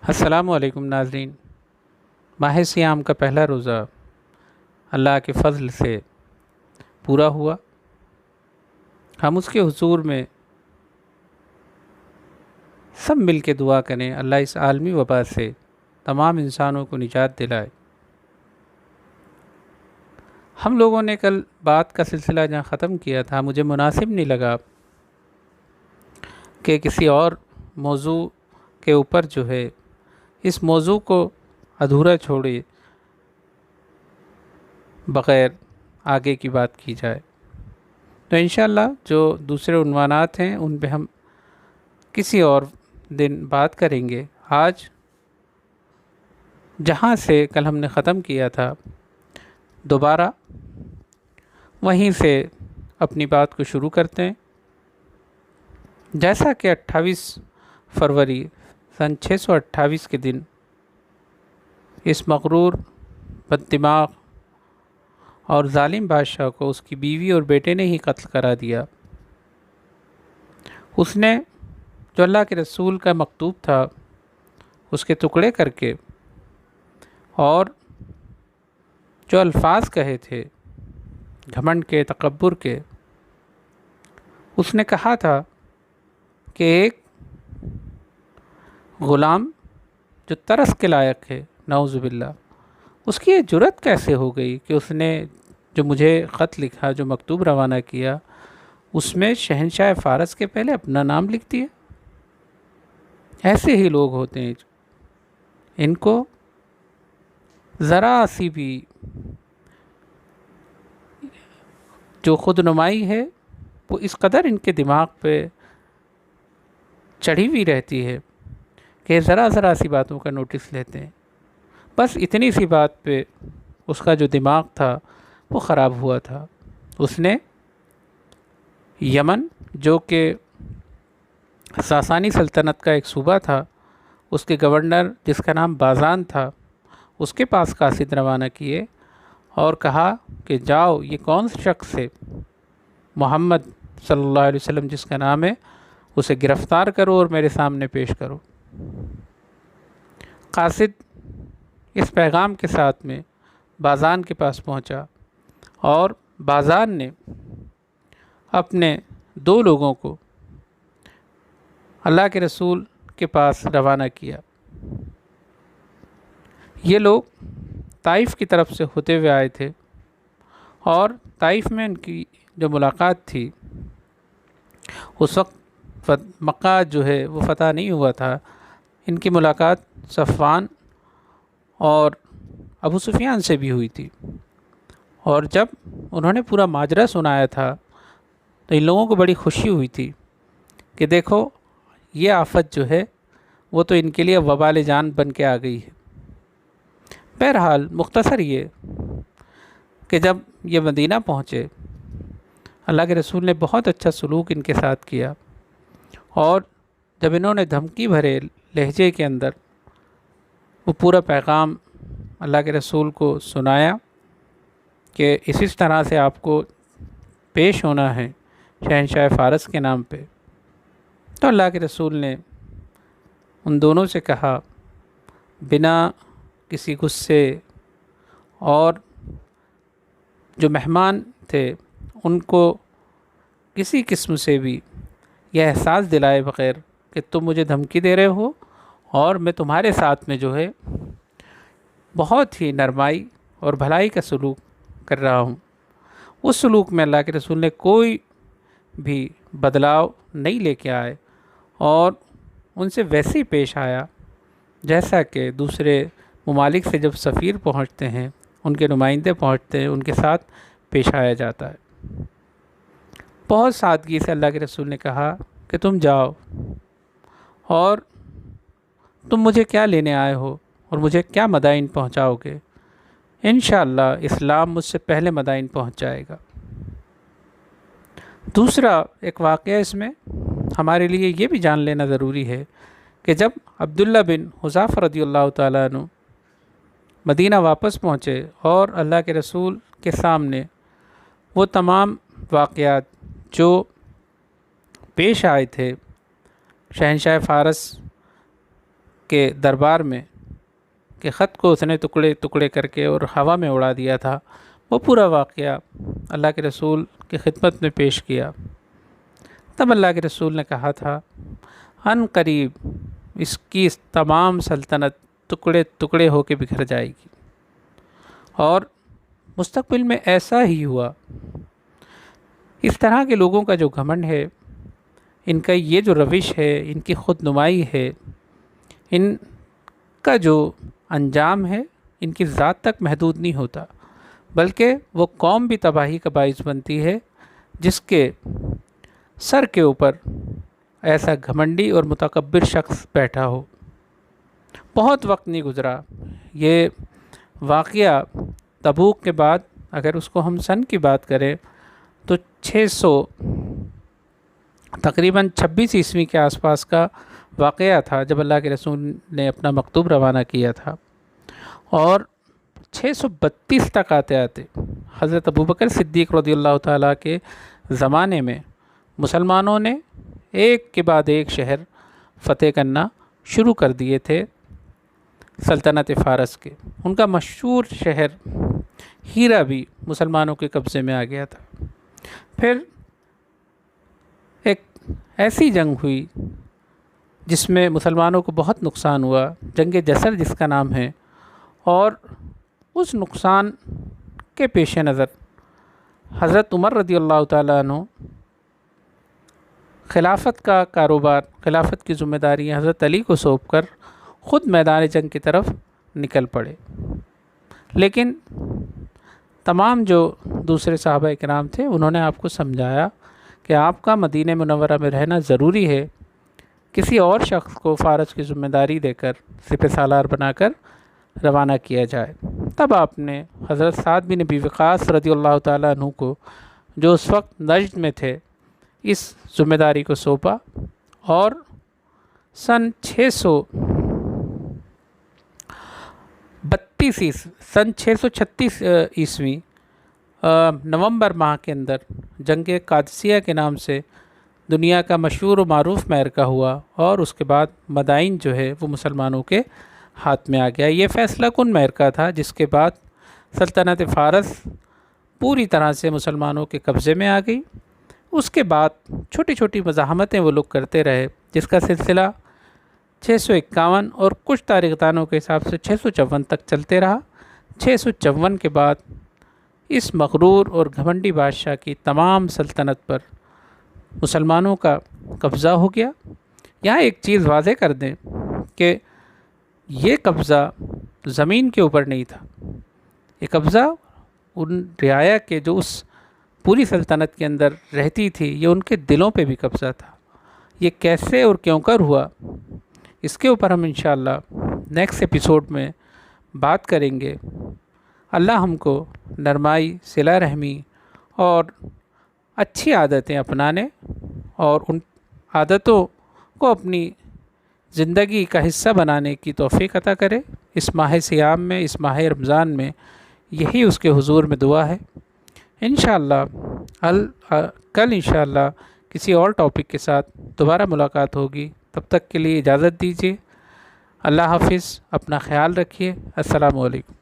السلام علیکم ناظرین۔ ماہ سیام کا پہلا روزہ اللہ کے فضل سے پورا ہوا۔ ہم اس کے حضور میں سب مل کے دعا کریں اللہ اس عالمی وبا سے تمام انسانوں کو نجات دلائے۔ ہم لوگوں نے کل بات کا سلسلہ جہاں ختم کیا تھا، مجھے مناسب نہیں لگا کہ کسی اور موضوع کے اوپر جو ہے اس موضوع کو ادھورا چھوڑے بغیر آگے کی بات کی جائے، تو انشاءاللہ جو دوسرے عنوانات ہیں ان پہ ہم کسی اور دن بات کریں گے۔ آج جہاں سے کل ہم نے ختم کیا تھا دوبارہ وہیں سے اپنی بات کو شروع کرتے ہیں۔ جیسا کہ 28 فروری سن 628 کے دن اس مغرور بد دماغ اور ظالم بادشاہ کو اس کی بیوی اور بیٹے نے ہی قتل کرا دیا۔ اس نے جو اللہ کے رسول کا مکتوب تھا اس کے ٹکڑے کر کے اور جو الفاظ کہے تھے گھمنڈ کے، تکبر کے، اس نے کہا تھا کہ ایک غلام جو ترس کے لائق ہے، نعوذ باللہ، اس کی یہ جرت کیسے ہو گئی کہ اس نے جو مجھے خط لکھا، جو مکتوب روانہ کیا، اس میں شہنشاہ فارس کے پہلے اپنا نام لکھ دیا۔ ایسے ہی لوگ ہوتے ہیں، ان کو ذرا سی بھی جو خود نمائی ہے وہ اس قدر ان کے دماغ پہ چڑھی ہوئی رہتی ہے کہ ذرا سی باتوں کا نوٹس لیتے ہیں۔ بس اتنی سی بات پہ اس کا جو دماغ تھا وہ خراب ہوا تھا۔ اس نے یمن، جو کہ ساسانی سلطنت کا ایک صوبہ تھا، اس کے گورنر جس کا نام بازان تھا، اس کے پاس قاصد روانہ کیے اور کہا کہ جاؤ، یہ کون سا شخص ہے، محمد صلی اللہ علیہ وسلم جس کا نام ہے، اسے گرفتار کرو اور میرے سامنے پیش کرو۔ قاصد اس پیغام کے ساتھ میں بازان کے پاس پہنچا اور بازان نے اپنے 2 لوگوں کو اللہ کے رسول کے پاس روانہ کیا۔ یہ لوگ طائف کی طرف سے ہوتے ہوئے آئے تھے اور طائف میں ان کی جو ملاقات تھی، اس وقت مکہ جو ہے وہ فتح نہیں ہوا تھا۔ ان کی ملاقات صفوان اور ابو سفیان سے بھی ہوئی تھی، اور جب انہوں نے پورا ماجرا سنایا تھا تو ان لوگوں کو بڑی خوشی ہوئی تھی کہ دیکھو، یہ آفت جو ہے وہ تو ان کے لیے وبال جان بن کے آ گئی ہے۔ بہرحال مختصر یہ کہ جب یہ مدینہ پہنچے، اللہ کے رسول نے بہت اچھا سلوک ان کے ساتھ کیا، اور جب انہوں نے دھمکی بھرے لہجے کے اندر وہ پورا پیغام اللہ کے رسول کو سنایا کہ اس طرح سے آپ کو پیش ہونا ہے شہنشاہ فارس کے نام پہ، تو اللہ کے رسول نے ان دونوں سے کہا بنا کسی غصے، اور جو مہمان تھے ان کو کسی قسم سے بھی یہ احساس دلائے بغیر کہ تم مجھے دھمکی دے رہے ہو اور میں تمہارے ساتھ میں جو ہے بہت ہی نرمائی اور بھلائی کا سلوک کر رہا ہوں، اس سلوک میں اللہ کے رسول نے کوئی بھی بدلاؤ نہیں لے کے آئے اور ان سے ویسے ہی پیش آیا جیسا کہ دوسرے ممالک سے جب سفیر پہنچتے ہیں، ان کے نمائندے پہنچتے ہیں، ان کے ساتھ پیش آیا جاتا ہے۔ بہت سادگی سے اللہ کے رسول نے کہا کہ تم جاؤ، اور تم مجھے کیا لینے آئے ہو اور مجھے کیا مدائن پہنچاؤ گے؟ انشاءاللہ اسلام مجھ سے پہلے مدائن پہنچ جائے گا۔ دوسرا ایک واقعہ اس میں ہمارے لیے یہ بھی جان لینا ضروری ہے کہ جب عبداللہ بن حذافہ رضی اللہ تعالیٰ عنہ مدینہ واپس پہنچے اور اللہ کے رسول کے سامنے وہ تمام واقعات جو پیش آئے تھے شہنشاہ فارس کے دربار میں کہ خط کو اس نے ٹکڑے ٹکڑے کر کے اور ہوا میں اڑا دیا تھا، وہ پورا واقعہ اللہ کے رسول کی خدمت میں پیش کیا۔ تب اللہ کے رسول نے کہا تھا ان قریب اس کی تمام سلطنت ٹکڑے ٹکڑے ہو کے بکھر جائے گی، اور مستقبل میں ایسا ہی ہوا۔ اس طرح کے لوگوں کا جو گھمنڈ ہے، ان کا یہ جو روش ہے، ان کی خود نمائی ہے، ان کا جو انجام ہے، ان کی ذات تک محدود نہیں ہوتا، بلکہ وہ قوم بھی تباہی کا باعث بنتی ہے جس کے سر کے اوپر ایسا گھمنڈی اور متکبر شخص بیٹھا ہو۔ بہت وقت نہیں گزرا، یہ واقعہ تبوک کے بعد اگر اس کو ہم سن کی بات کریں تو 600 تقریباً 26 عیسوی کے آس پاس کا واقعہ تھا، جب اللہ کے رسول نے اپنا مکتوب روانہ کیا تھا، اور 632 تک آتے آتے حضرت ابوبکر صدیق رضی اللہ تعالیٰ کے زمانے میں مسلمانوں نے ایک کے بعد ایک شہر فتح کرنا شروع کر دیے تھے سلطنت فارس کے۔ ان کا مشہور شہر ہیرا بھی مسلمانوں کے قبضے میں آ گیا تھا۔ پھر ایک ایسی جنگ ہوئی جس میں مسلمانوں کو بہت نقصان ہوا، جنگ جسر جس کا نام ہے، اور اس نقصان کے پیش نظر حضرت عمر رضی اللہ تعالیٰ عنہ خلافت کا کاروبار، خلافت کی ذمہ داریاں حضرت علی کو سونپ کر خود میدان جنگ کی طرف نکل پڑے۔ لیکن تمام جو دوسرے صحابہ کرام تھے انہوں نے آپ کو سمجھایا کہ آپ کا مدینہ منورہ میں رہنا ضروری ہے، کسی اور شخص کو فارس کی ذمہ داری دے کر سپہ سالار بنا کر روانہ کیا جائے۔ تب آپ نے حضرت سعد بن ابی وقاص رضی اللہ تعالیٰ عنہ کو، جو اس وقت نجد میں تھے، اس ذمہ داری کو سونپا، اور سن 636 عیسوی نومبر ماہ کے اندر جنگ قادسیہ کے نام سے دنیا کا مشہور و معروف معرکہ ہوا، اور اس کے بعد مدائن جو ہے وہ مسلمانوں کے ہاتھ میں آ گیا۔ یہ فیصلہ کن معرکہ تھا جس کے بعد سلطنت فارس پوری طرح سے مسلمانوں کے قبضے میں آ گئی۔ اس کے بعد چھوٹی چھوٹی مزاحمتیں وہ لوگ کرتے رہے، جس کا سلسلہ 651 اور کچھ تاریخ دانوں کے حساب سے 654 تک چلتے رہا۔ 654 کے بعد اس مغرور اور گھمنڈی بادشاہ کی تمام سلطنت پر مسلمانوں کا قبضہ ہو گیا۔ یہاں ایک چیز واضح کر دیں کہ یہ قبضہ زمین کے اوپر نہیں تھا، یہ قبضہ ان رعایا کے جو اس پوری سلطنت کے اندر رہتی تھی، یہ ان کے دلوں پہ بھی قبضہ تھا۔ یہ کیسے اور کیوں کر ہوا، اس کے اوپر ہم انشاءاللہ نیکسٹ ایپیسوڈ میں بات کریں گے۔ اللہ ہم کو نرمائی، صلہ رحمی اور اچھی عادتیں اپنانے اور ان عادتوں کو اپنی زندگی کا حصہ بنانے کی توفیق عطا کرے۔ اس ماہ صیام میں، اس ماہ رمضان میں، یہی اس کے حضور میں دعا ہے۔ انشاءاللہ کل انشاءاللہ کسی اور ٹاپک کے ساتھ دوبارہ ملاقات ہوگی۔ تب تک کے لیے اجازت دیجیے۔ اللہ حافظ، اپنا خیال رکھیے۔ السلام علیکم۔